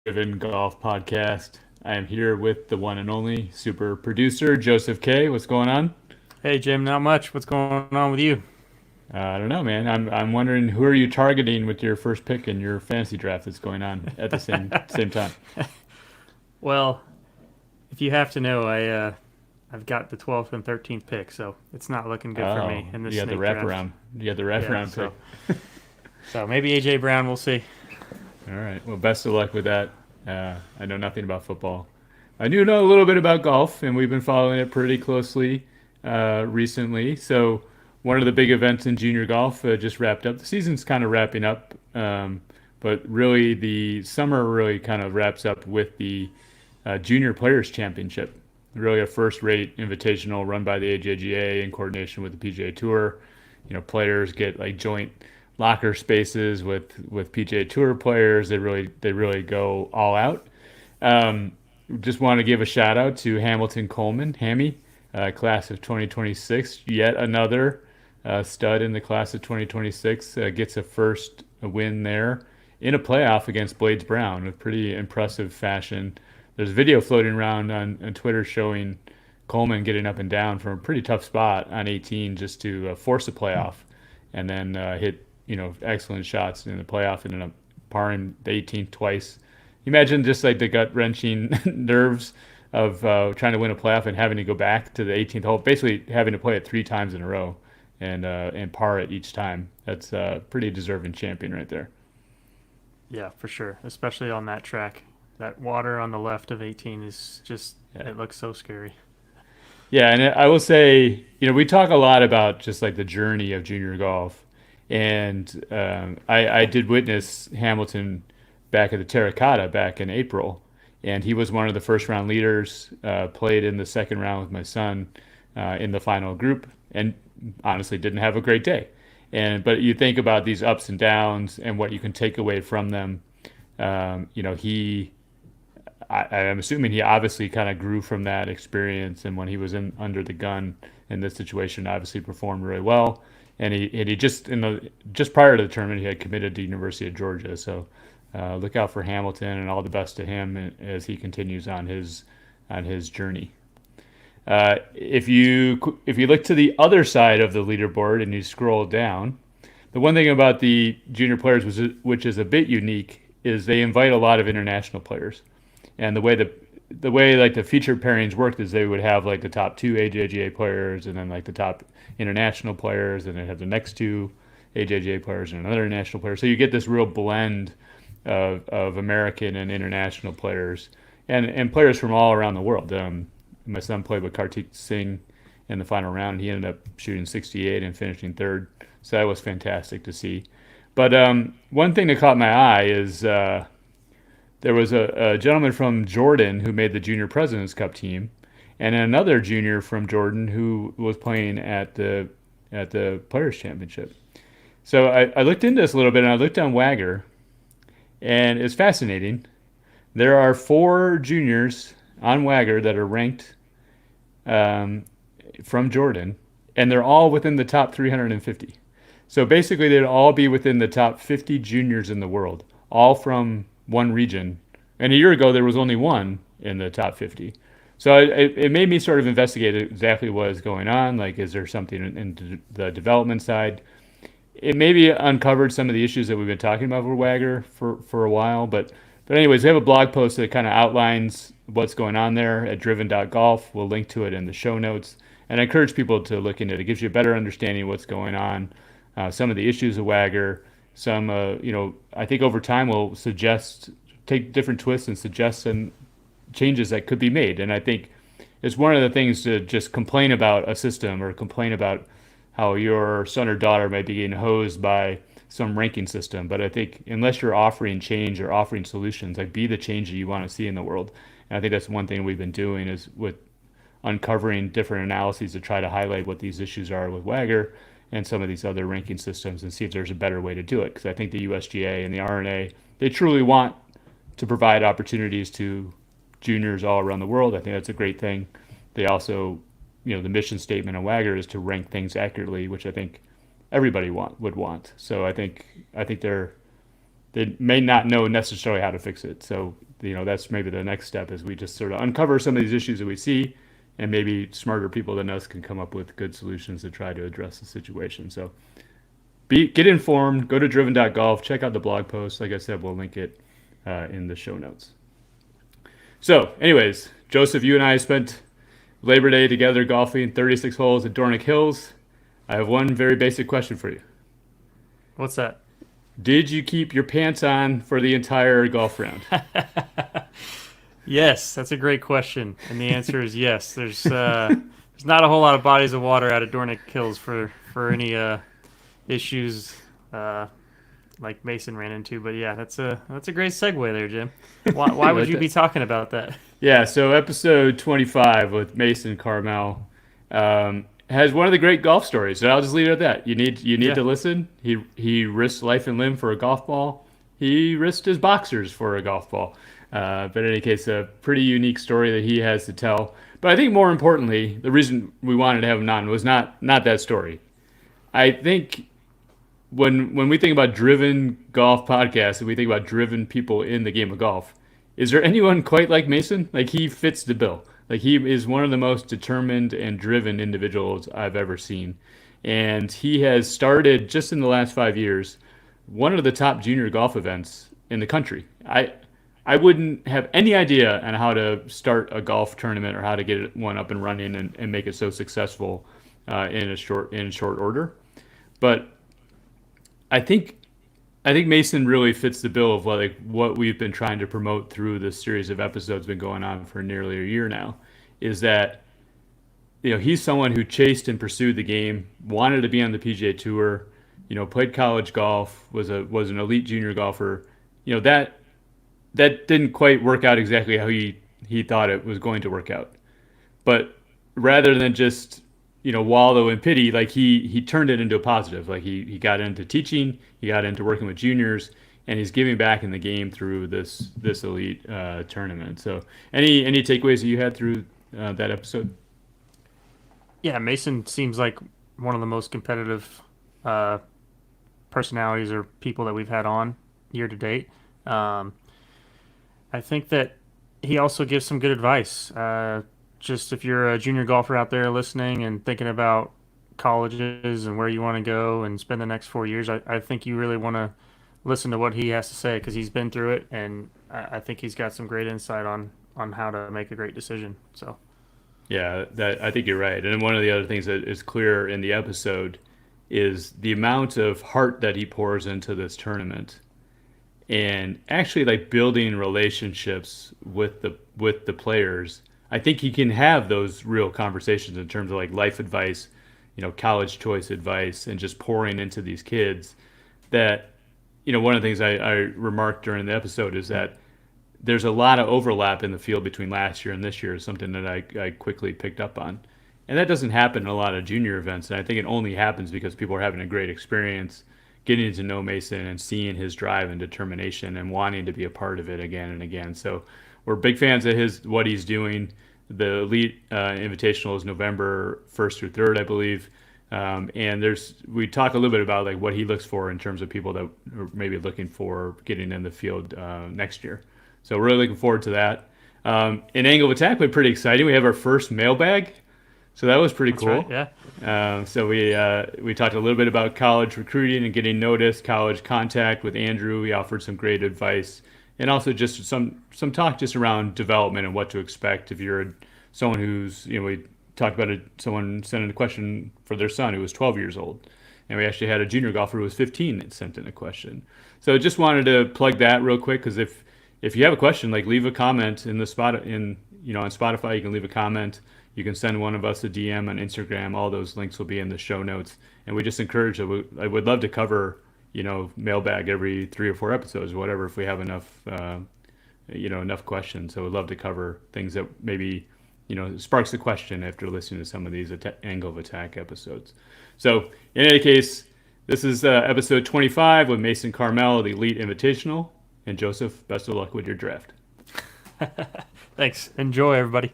Driven Golf Podcast. I am here with the one and only super producer, Joseph K. What's going on? Hey Jim, not much. What's going on with you? I don't know, man. I'm wondering who are you targeting with your first pick in your fantasy draft that's going on at the same time. Well, if you have to know, I've got the 12th and 13th pick, so it's not looking good for Oh, me in you this got the snake draft. wraparound. You got the Yeah, wraparound pick. so maybe AJ Brown. We'll see. All right. Well, best of luck with that. I know nothing about football. I do know a little bit about golf, and we've been following it pretty closely recently. So, one of the big events in junior golf just wrapped up. The season's kind of wrapping up, but really the summer really kind of wraps up with the Junior Players Championship. Really a first-rate invitational run by the AJGA in coordination with the PGA Tour. Players get like joint locker spaces with PGA Tour players. They really go all out. Um, just want to give a shout out to Hamilton Coleman, Hammy, class of 2026. Yet another stud in the class of 2026 gets a first win there in a playoff against Blades Brown with pretty impressive fashion. There's a video floating around on Twitter showing Coleman getting up and down from a pretty tough spot on 18 just to force a playoff, and then hit excellent shots in the playoff and ended up parring the 18th twice. Imagine just like the gut wrenching nerves of trying to win a playoff and having to go back to the 18th hole, basically having to play it three times in a row and par it each time. That's a pretty deserving champion right there. Yeah, for sure. Especially on that track. That water on the left of 18 is just, Yeah. it looks so scary. Yeah, and I will say, we talk a lot about just like the journey of junior golf, and I did witness Hamilton back at the Terracotta back in April, and he was one of the first round leaders. Played in the second round with my son in the final group, and honestly didn't have a great day. But you think about these ups and downs and what you can take away from them. He I'm assuming he obviously kind of grew from that experience, and when he was in under the gun in this situation, obviously performed really well. And he just prior to the tournament, he had committed to University of Georgia. So look out for Hamilton, and all the best to him as he continues on his journey. If you look to the other side of the leaderboard and you scroll down, the one thing about the junior players, which is a bit unique, is they invite a lot of international players. And the way like the featured pairings worked is they would have like the top two AJGA players and then like the top international players, and then have the next two AJGA players and another international player. So you get this real blend of American and international players, and players from all around the world. My son played with Kartik Singh in the final round. He ended up shooting 68 and finishing third. So that was fantastic to see. But one thing that caught my eye is there was a gentleman from Jordan who made the Junior Presidents Cup team, and another junior from Jordan who was playing at the Players Championship. So I looked into this a little bit, and I looked on Wagger, and it's fascinating. There are four juniors on Wagger that are ranked um, from Jordan, and they're all within the top 350. So basically, they'd all be within the top 50 juniors in the world, all from one region. And a year ago, there was only one in the top 50. So it made me sort of investigate exactly what is going on. Like, is there something in the development side? It maybe uncovered some of the issues that we've been talking about with Wagger for a while. But anyways, we have a blog post that kind of outlines what's going on there at driven.golf. We'll link to it in the show notes. And I encourage people to look into it. It gives you a better understanding of what's going on, some of the issues of Wagger. I think over time we'll take different twists and suggest some changes that could be made. And I think it's one of the things to just complain about a system or complain about how your son or daughter might be getting hosed by some ranking system. But I think unless you're offering change or offering solutions, like be the change that you want to see in the world. And I think that's one thing we've been doing is with uncovering different analyses to try to highlight what these issues are with Wagger and some of these other ranking systems and see if there's a better way to do it. Because I think the USGA and the R&A, they truly want to provide opportunities to juniors all around the world. I think that's a great thing. They also, the mission statement of Wagger is to rank things accurately, which I think everybody would want. So I think they're they may not know necessarily how to fix it. So, that's maybe the next step is we just sort of uncover some of these issues that we see, and maybe smarter people than us can come up with good solutions to try to address the situation. So get informed, go to driven.golf, check out the blog post. Like I said, we'll link it in the show notes. So anyways, Joseph, you and I spent Labor Day together golfing 36 holes at Dornick Hills. I have one very basic question for you. What's that? Did you keep your pants on for the entire golf round? Yes, that's a great question, and the answer is yes. There's not a whole lot of bodies of water out at Dornick Hills for any issues like Mason ran into, but yeah, that's a great segue there, Jim. Why would you be talking about that? Yeah, so episode 25 with Mason Carmel has one of the great golf stories. So I'll just leave it at that. You need to listen. He risked life and limb for a golf ball. He risked his boxers for a golf ball. But in any case, a pretty unique story that he has to tell. But I think more importantly, the reason we wanted to have him on was not that story. I think when we think about driven golf podcasts and we think about driven people in the game of golf, is there anyone quite like Mason? Like, he fits the bill. Like, he is one of the most determined and driven individuals I've ever seen. And he has started, just in the last 5 years, one of the top junior golf events in the country. I wouldn't have any idea on how to start a golf tournament or how to get one up and running and make it so successful in short order. But I think Mason really fits the bill of what we've been trying to promote through this series of episodes been going on for nearly a year now, is that he's someone who chased and pursued the game, wanted to be on the PGA Tour, played college golf, was an elite junior golfer. That didn't quite work out exactly how he thought it was going to work out. But rather than just wallow in pity, like he turned it into a positive. Like he got into teaching, he got into working with juniors, and he's giving back in the game through this elite tournament. So any takeaways that you had through that episode? Yeah, Mason seems like one of the most competitive personalities or people that we've had on year to date. I think that he also gives some good advice. Just if you're a junior golfer out there listening and thinking about colleges and where you want to go and spend the next 4 years, I think you really want to listen to what he has to say, because he's been through it, and I think he's got some great insight on how to make a great decision. So, yeah, I think you're right. And one of the other things that is clear in the episode is the amount of heart that he pours into this tournament, and actually like building relationships with the players. I think he can have those real conversations in terms of like life advice, college choice advice, and just pouring into these kids. That, one of the things I remarked during the episode is that there's a lot of overlap in the field between last year and this year, is something that I quickly picked up on. And that doesn't happen in a lot of junior events. And I think it only happens because people are having a great experience getting to know Mason and seeing his drive and determination and wanting to be a part of it again and again. So we're big fans of what he's doing. The Elite Invitational is November 1st through 3rd, I believe. And we talk a little bit about like what he looks for in terms of people that are maybe looking for getting in the field next year. So we're really looking forward to that. In Angle of Attack, we're pretty exciting. We have our first mailbag. So that was pretty cool. Right, yeah. So we talked a little bit about college recruiting and getting noticed, college contact with Andrew. He offered some great advice, and also just some talk just around development and what to expect if you're someone who's, we talked about someone sent in a question for their son who was 12 years old, and we actually had a junior golfer who was 15 that sent in a question. So just wanted to plug that real quick, because if you have a question, like leave a comment in the spot on Spotify. You can leave a comment. You can send one of us a DM on Instagram. All those links will be in the show notes. And we just encourage that I would love to cover, mailbag every 3 or 4 episodes or whatever, if we have enough, enough questions. So we'd love to cover things that maybe, sparks a question after listening to some of these Angle of Attack episodes. So in any case, this is episode 25 with Mason Carmel, the Elite Invitational. And Joseph, best of luck with your draft. Thanks. Enjoy, everybody.